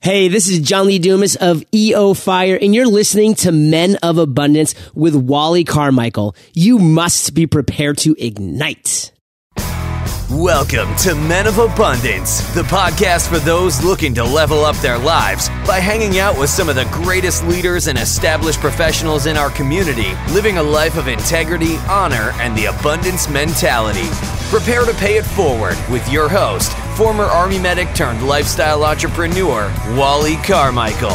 Hey, this is John Lee Dumas of EO Fire, and you're listening to Men of Abundance with Wally Carmichael. You must be prepared to ignite. Welcome to Men of Abundance, the podcast for those looking to level up their lives by hanging out with some of the greatest leaders and established professionals in our community, living a life of integrity, honor, and the abundance mentality. Prepare to pay it forward with your host, former Army medic turned lifestyle entrepreneur, Wally Carmichael.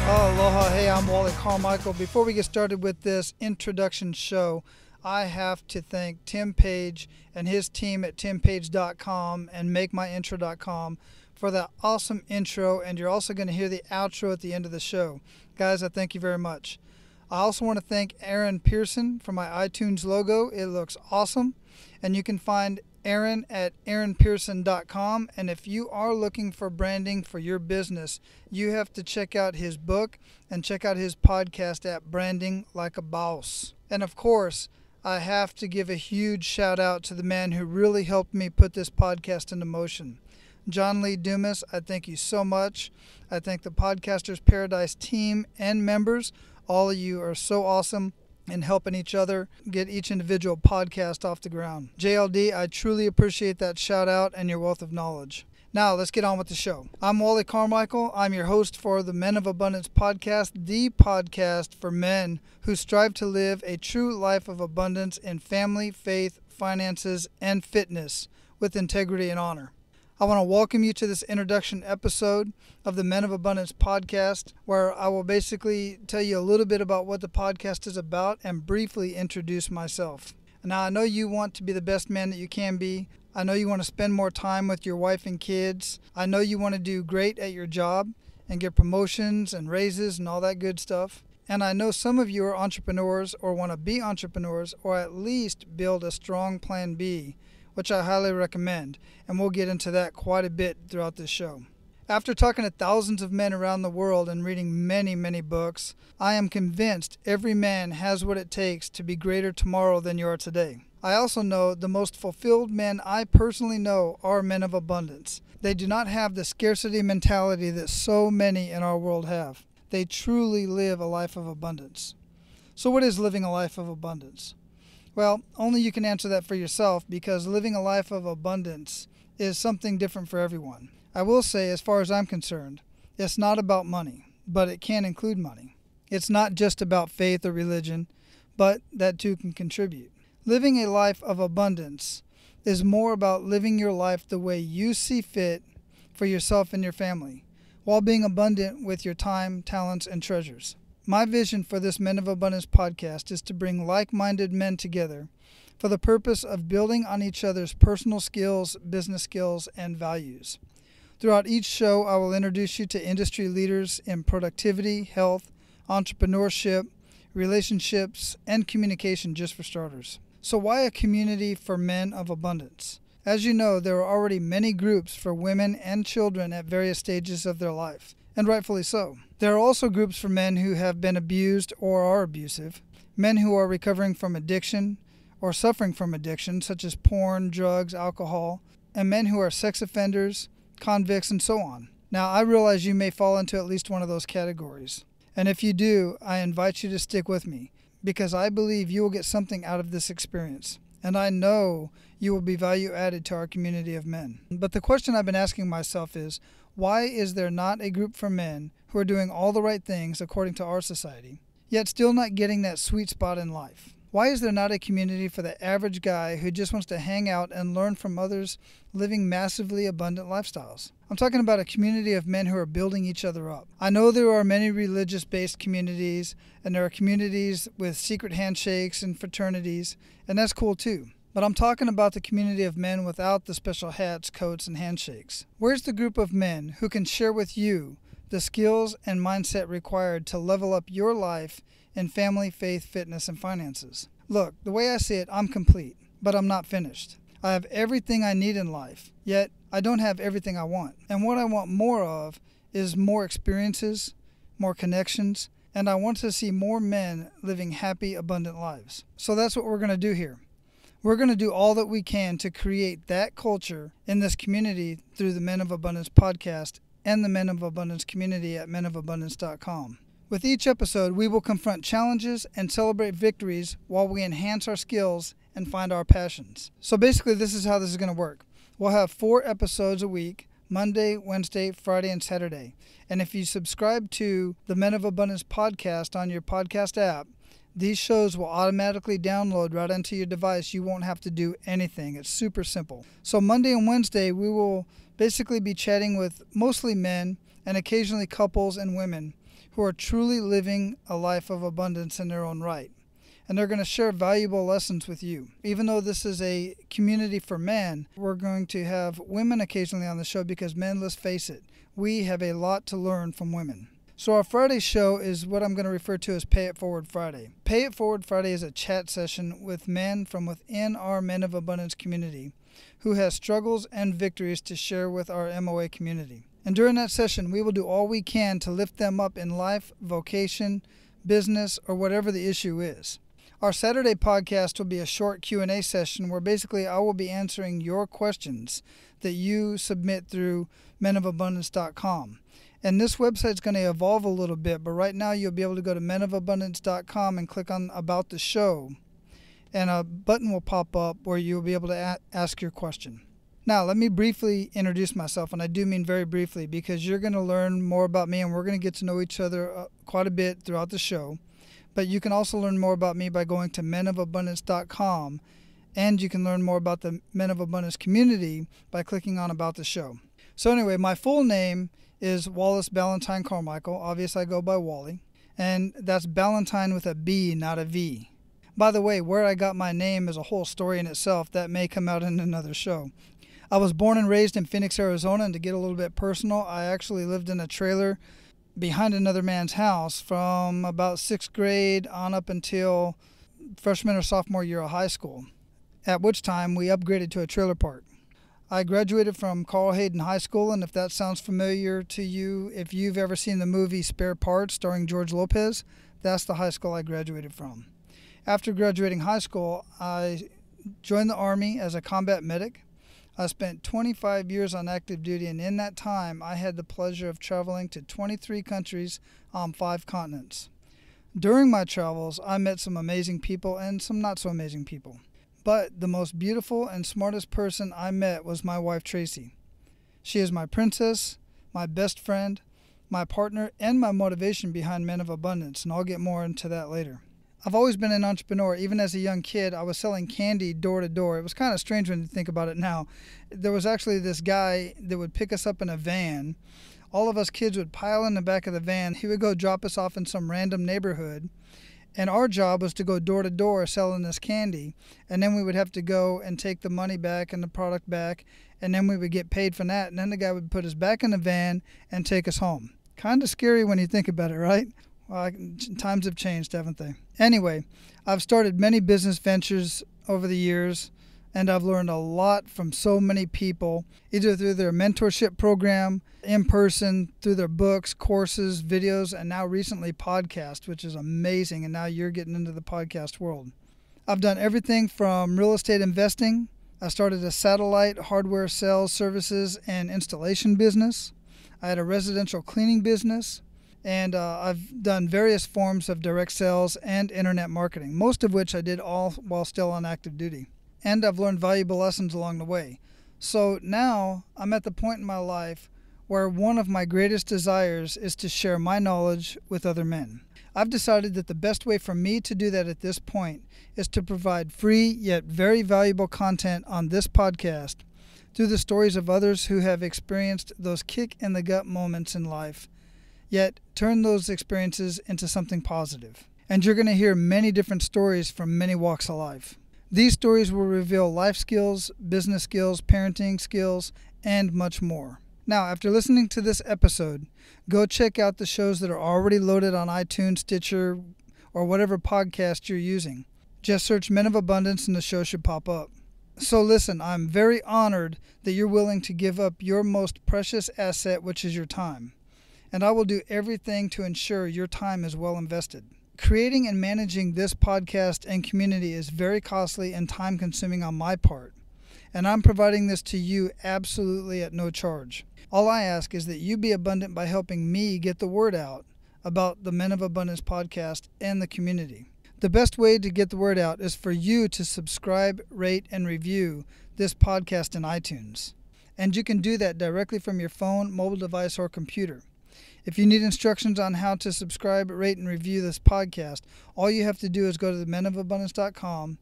Aloha, hey, I'm Wally Carmichael. Before we get started with this introduction show, I have to thank Tim Page and his team at timpage.com and makemyintro.com for that awesome intro, and you're also going to hear the outro at the end of the show. Guys, I thank you very much. I also want to thank Aaron Pearson for my iTunes logo. It looks awesome, and you can find Aaron at aaronpearson.com. And if you are looking for branding for your business, you have to check out his book and check out his podcast at Branding Like a Boss. And of course, I have to give a huge shout out to the man who really helped me put this podcast into motion. John Lee Dumas, I thank you so much. I thank the Podcasters Paradise team and members. All of you are so awesome in helping each other get each individual podcast off the ground. JLD, I truly appreciate that shout out and your wealth of knowledge. Now, let's get on with the show. I'm Wally Carmichael. I'm your host for the Men of Abundance podcast, the podcast for men who strive to live a true life of abundance in family, faith, finances, and fitness with integrity and honor. I want to welcome you to this introduction episode of the Men of Abundance podcast, where I will basically tell you a little bit about what the podcast is about and briefly introduce myself. Now, I know you want to be the best man that you can be. I know you want to spend more time with your wife and kids. I know you want to do great at your job and get promotions and raises and all that good stuff. And I know some of you are entrepreneurs or want to be entrepreneurs or at least build a strong plan B, which I highly recommend, and we'll get into that quite a bit throughout this show. After talking to thousands of men around the world and reading many, many books, I am convinced every man has what it takes to be greater tomorrow than you are today. I also know the most fulfilled men I personally know are men of abundance. They do not have the scarcity mentality that so many in our world have. They truly live a life of abundance. So what is living a life of abundance? Well, only you can answer that for yourself, because living a life of abundance is something different for everyone. I will say, as far as I'm concerned, it's not about money, but it can include money. It's not just about faith or religion, but that too can contribute. Living a life of abundance is more about living your life the way you see fit for yourself and your family, while being abundant with your time, talents, and treasures. My vision for this Men of Abundance podcast is to bring like-minded men together for the purpose of building on each other's personal skills, business skills, and values. Throughout each show, I will introduce you to industry leaders in productivity, health, entrepreneurship, relationships, and communication, just for starters. So why a community for men of abundance? As you know, there are already many groups for women and children at various stages of their life, and rightfully so. There are also groups for men who have been abused or are abusive, men who are recovering from addiction or suffering from addiction, such as porn, drugs, alcohol, and men who are sex offenders, convicts, and so on. Now, I realize you may fall into at least one of those categories. And if you do, I invite you to stick with me, because I believe you will get something out of this experience. And I know you will be value added to our community of men. But the question I've been asking myself is, why is there not a group for men who are doing all the right things according to our society, yet still not getting that sweet spot in life? Why is there not a community for the average guy who just wants to hang out and learn from others living massively abundant lifestyles? I'm talking about a community of men who are building each other up. I know there are many religious-based communities, and there are communities with secret handshakes and fraternities, and that's cool too. But I'm talking about the community of men without the special hats, coats, and handshakes. Where's the group of men who can share with you the skills and mindset required to level up your life in family, faith, fitness, and finances? Look, the way I see it, I'm complete, but I'm not finished. I have everything I need in life, yet I don't have everything I want. And what I want more of is more experiences, more connections, and I want to see more men living happy, abundant lives. So that's what we're going to do here. We're going to do all that we can to create that culture in this community through the Men of Abundance podcast and the Men of Abundance community at menofabundance.com. With each episode, we will confront challenges and celebrate victories while we enhance our skills and find our passions. So basically, this is how this is going to work. We'll have 4 episodes a week, Monday, Wednesday, Friday, and Saturday. And if you subscribe to the Men of Abundance podcast on your podcast app, these shows will automatically download right onto your device. You won't have to do anything. It's super simple. So Monday and Wednesday, we will basically be chatting with mostly men and occasionally couples and women who are truly living a life of abundance in their own right. And they're going to share valuable lessons with you. Even though this is a community for men, we're going to have women occasionally on the show because men, let's face it, we have a lot to learn from women. So our Friday show is what I'm going to refer to as Pay It Forward Friday. Pay It Forward Friday is a chat session with men from within our Men of Abundance community who has struggles and victories to share with our MOA community. And during that session, we will do all we can to lift them up in life, vocation, business, or whatever the issue is. Our Saturday podcast will be a short Q&A session where basically I will be answering your questions that you submit through menofabundance.com. And this website is going to evolve a little bit, but right now you'll be able to go to menofabundance.com and click on About the Show, and a button will pop up where you'll be able to ask your question. Now, let me briefly introduce myself, and I do mean very briefly, because you're going to learn more about me, and we're going to get to know each other quite a bit throughout the show. But you can also learn more about me by going to menofabundance.com, and you can learn more about the Men of Abundance community by clicking on About the Show. So anyway, my full name is Wallace Ballantyne Carmichael. Obviously, I go by Wally. And that's Ballantyne with a B, not a V. By the way, where I got my name is a whole story in itself that may come out in another show. I was born and raised in Phoenix, Arizona, and to get a little bit personal, I actually lived in a trailer behind another man's house from about 6th grade on up until freshman or sophomore year of high school, at which time we upgraded to a trailer park. I graduated from Carl Hayden High School, and if that sounds familiar to you, if you've ever seen the movie Spare Parts starring George Lopez, that's the high school I graduated from. After graduating high school, I joined the Army as a combat medic. I spent 25 years on active duty, and in that time, I had the pleasure of traveling to 23 countries on 5 continents. During my travels, I met some amazing people and some not so amazing people. But the most beautiful and smartest person I met was my wife, Tracy. She is my princess, my best friend, my partner, and my motivation behind Men of Abundance, and I'll get more into that later. I've always been an entrepreneur. Even as a young kid, I was selling candy door to door. It was kind of strange when you think about it now. There was actually this guy that would pick us up in a van. All of us kids would pile in the back of the van. He would go drop us off in some random neighborhood. And our job was to go door to door selling this candy. And then we would have to go and take the money back and the product back. And then we would get paid for that. And then the guy would put us back in the van and take us home. Kind of scary when you think about it, right? Well, times have changed, haven't they? Anyway, I've started many business ventures over the years. And I've learned a lot from so many people, either through their mentorship program, in person, through their books, courses, videos, and now recently podcasts, which is amazing. And now you're getting into the podcast world. I've done everything from real estate investing. I started a satellite hardware sales, services, and installation business. I had a residential cleaning business. And I've done various forms of direct sales and internet marketing, most of which I did all while still on active duty. And I've learned valuable lessons along the way. So now I'm at the point in my life where one of my greatest desires is to share my knowledge with other men. I've decided that the best way for me to do that at this point is to provide free yet very valuable content on this podcast through the stories of others who have experienced those kick-in-the-gut moments in life, yet turn those experiences into something positive. And you're going to hear many different stories from many walks of life. These stories will reveal life skills, business skills, parenting skills, and much more. Now, after listening to this episode, go check out the shows that are already loaded on iTunes, Stitcher, or whatever podcast you're using. Just search Men of Abundance and the show should pop up. So listen, I'm very honored that you're willing to give up your most precious asset, which is your time. And I will do everything to ensure your time is well invested. Creating and managing this podcast and community is very costly and time-consuming on my part, and I'm providing this to you absolutely at no charge. All I ask is that you be abundant by helping me get the word out about the Men of Abundance podcast and the community. The best way to get the word out is for you to subscribe, rate, and review this podcast in iTunes. And you can do that directly from your phone, mobile device, or computer. If you need instructions on how to subscribe, rate, and review this podcast, all you have to do is go to menofabundance.com,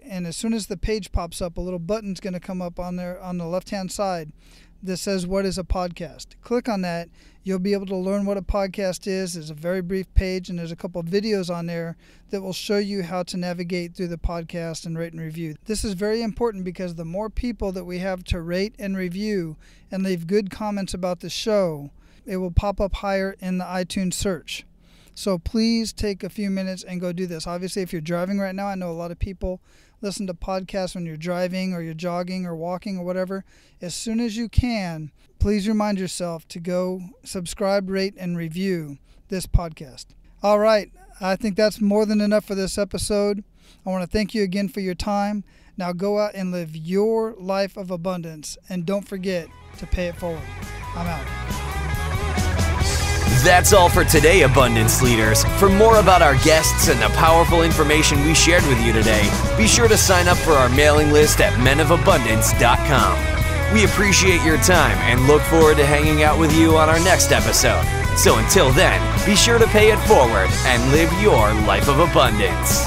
and as soon as the page pops up, a little button's going to come up on there on the left-hand side that says, "What is a podcast?" Click on that. You'll be able to learn what a podcast is. It's a very brief page, and there's a couple of videos on there that will show you how to navigate through the podcast and rate and review. This is very important because the more people that we have to rate and review and leave good comments about the show, it will pop up higher in the iTunes search. So please take a few minutes and go do this. Obviously, if you're driving right now, I know a lot of people listen to podcasts when you're driving or you're jogging or walking or whatever. As soon as you can, please remind yourself to go subscribe, rate, and review this podcast. All right. I think that's more than enough for this episode. I want to thank you again for your time. Now go out and live your life of abundance, and don't forget to pay it forward. I'm out. That's all for today, Abundance Leaders. For more about our guests and the powerful information we shared with you today, be sure to sign up for our mailing list at menofabundance.com. We appreciate your time and look forward to hanging out with you on our next episode. So until then, be sure to pay it forward and live your life of abundance.